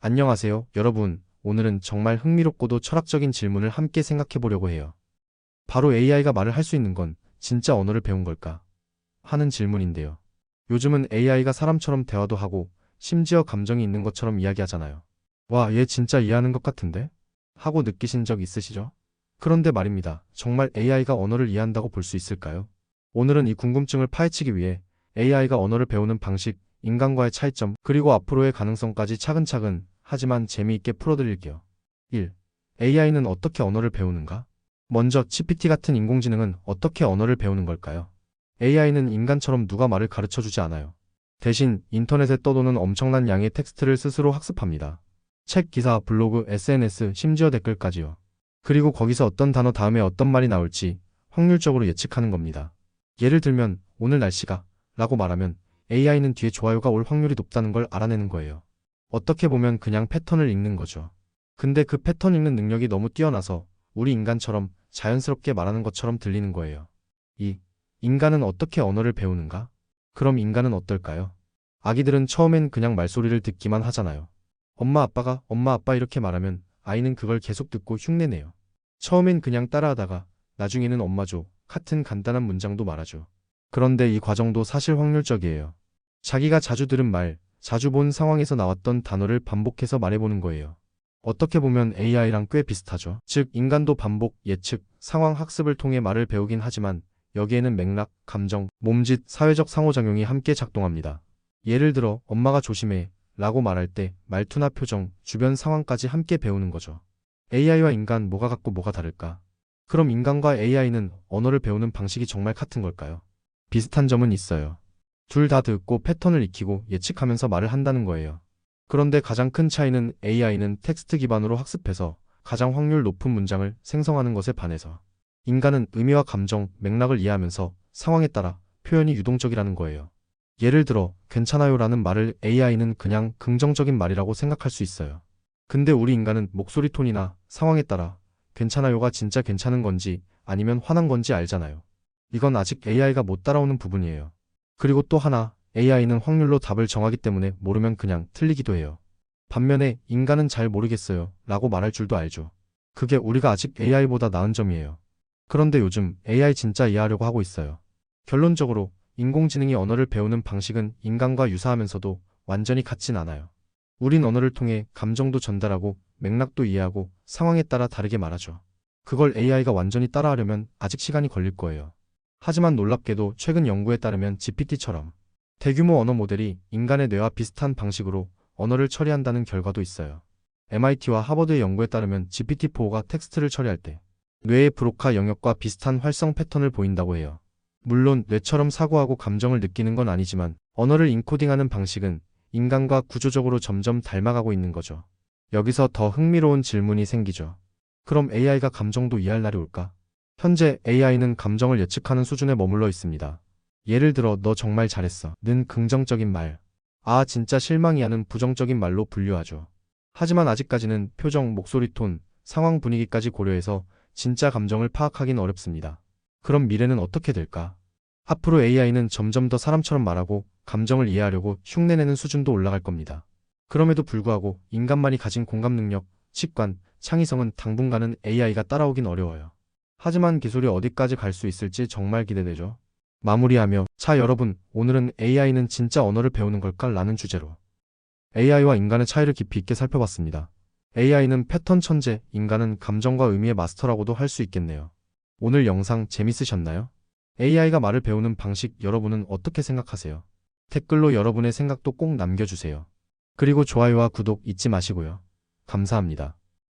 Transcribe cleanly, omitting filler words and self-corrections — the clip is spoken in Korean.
안녕하세요, 여러분. 오늘은 정말 흥미롭고도 철학적인 질문을 함께 생각해 보려고 해요. 바로 AI가 말을 할 수 있는 건 진짜 언어를 배운 걸까? 하는 질문인데요. 요즘은 AI가 사람처럼 대화도 하고 심지어 감정이 있는 것처럼 이야기하잖아요. 와, 얘 진짜 이해하는 것 같은데? 하고 느끼신 적 있으시죠? 그런데 말입니다. 정말 AI가 언어를 이해한다고 볼 수 있을까요? 오늘은 이 궁금증을 파헤치기 위해 AI가 언어를 배우는 방식, 인간과의 차이점, 그리고 앞으로의 가능성까지 차근차근 하지만 재미있게 풀어드릴게요. 1. AI는 어떻게 언어를 배우는가? 먼저 GPT 같은 인공지능은 어떻게 언어를 배우는 걸까요? AI는 인간처럼 누가 말을 가르쳐주지 않아요. 대신 인터넷에 떠도는 엄청난 양의 텍스트를 스스로 학습합니다. 책, 기사, 블로그, SNS, 심지어 댓글까지요. 그리고 거기서 어떤 단어 다음에 어떤 말이 나올지 확률적으로 예측하는 겁니다. 예를 들면 오늘 날씨가 라고 말하면 AI는 뒤에 좋아요가 올 확률이 높다는 걸 알아내는 거예요. 어떻게 보면 그냥 패턴을 읽는 거죠. 근데 그 패턴 읽는 능력이 너무 뛰어나서 우리 인간처럼 자연스럽게 말하는 것처럼 들리는 거예요. 2. 인간은 어떻게 언어를 배우는가? 그럼 인간은 어떨까요? 아기들은 처음엔 그냥 말소리를 듣기만 하잖아요. 엄마 아빠가 엄마 아빠 이렇게 말하면 아이는 그걸 계속 듣고 흉내내요. 처음엔 그냥 따라하다가 나중에는 엄마죠 같은 간단한 문장도 말하죠. 그런데 이 과정도 사실 확률적이에요. 자기가 자주 들은 말, 자주 본 상황에서 나왔던 단어를 반복해서 말해보는 거예요. 어떻게 보면 AI랑 꽤 비슷하죠. 즉, 인간도 반복, 예측, 상황 학습을 통해 말을 배우긴 하지만 여기에는 맥락, 감정, 몸짓, 사회적 상호작용이 함께 작동합니다. 예를 들어, 엄마가 조심해 라고 말할 때 말투나 표정, 주변 상황까지 함께 배우는 거죠. AI와 인간 뭐가 같고 뭐가 다를까? 그럼 인간과 AI는 언어를 배우는 방식이 정말 같은 걸까요? 비슷한 점은 있어요. 둘 다 듣고 패턴을 익히고 예측하면서 말을 한다는 거예요. 그런데 가장 큰 차이는 AI는 텍스트 기반으로 학습해서 가장 확률 높은 문장을 생성하는 것에 반해서 인간은 의미와 감정, 맥락을 이해하면서 상황에 따라 표현이 유동적이라는 거예요. 예를 들어, 괜찮아요라는 말을 AI는 그냥 긍정적인 말이라고 생각할 수 있어요. 근데 우리 인간은 목소리 톤이나 상황에 따라 괜찮아요가 진짜 괜찮은 건지 아니면 화난 건지 알잖아요. 이건 아직 AI가 못 따라오는 부분이에요. 그리고 또 하나, AI는 확률로 답을 정하기 때문에 모르면 그냥 틀리기도 해요. 반면에 인간은 잘 모르겠어요 라고 말할 줄도 알죠. 그게 우리가 아직 AI보다 나은 점이에요. 그런데 요즘 AI 진짜 이해하려고 하고 있어요. 결론적으로 인공지능이 언어를 배우는 방식은 인간과 유사하면서도 완전히 같진 않아요. 우린 언어를 통해 감정도 전달하고 맥락도 이해하고 상황에 따라 다르게 말하죠. 그걸 AI가 완전히 따라하려면 아직 시간이 걸릴 거예요. 하지만 놀랍게도 최근 연구에 따르면 GPT처럼 대규모 언어 모델이 인간의 뇌와 비슷한 방식으로 언어를 처리한다는 결과도 있어요. MIT와 하버드의 연구에 따르면 GPT-4가 텍스트를 처리할 때 뇌의 브로카 영역과 비슷한 활성 패턴을 보인다고 해요. 물론 뇌처럼 사고하고 감정을 느끼는 건 아니지만 언어를 인코딩하는 방식은 인간과 구조적으로 점점 닮아가고 있는 거죠. 여기서 더 흥미로운 질문이 생기죠. 그럼 AI가 감정도 이해할 날이 올까? 현재 AI는 감정을 예측하는 수준에 머물러 있습니다. 예를 들어 너 정말 잘했어 는 긍정적인 말, 아 진짜 실망이야는 부정적인 말로 분류하죠. 하지만 아직까지는 표정, 목소리 톤, 상황 분위기까지 고려해서 진짜 감정을 파악하긴 어렵습니다. 그럼 미래는 어떻게 될까? 앞으로 AI는 점점 더 사람처럼 말하고 감정을 이해하려고 흉내내는 수준도 올라갈 겁니다. 그럼에도 불구하고 인간만이 가진 공감 능력, 직관, 창의성은 당분간은 AI가 따라오긴 어려워요. 하지만 기술이 어디까지 갈 수 있을지 정말 기대되죠. 마무리하며, 자 여러분, 오늘은 AI는 진짜 언어를 배우는 걸까? 라는 주제로 AI와 인간의 차이를 깊이 있게 살펴봤습니다. AI는 패턴 천재, 인간은 감정과 의미의 마스터라고도 할 수 있겠네요. 오늘 영상 재밌으셨나요? AI가 말을 배우는 방식 여러분은 어떻게 생각하세요? 댓글로 여러분의 생각도 꼭 남겨주세요. 그리고 좋아요와 구독 잊지 마시고요. 감사합니다.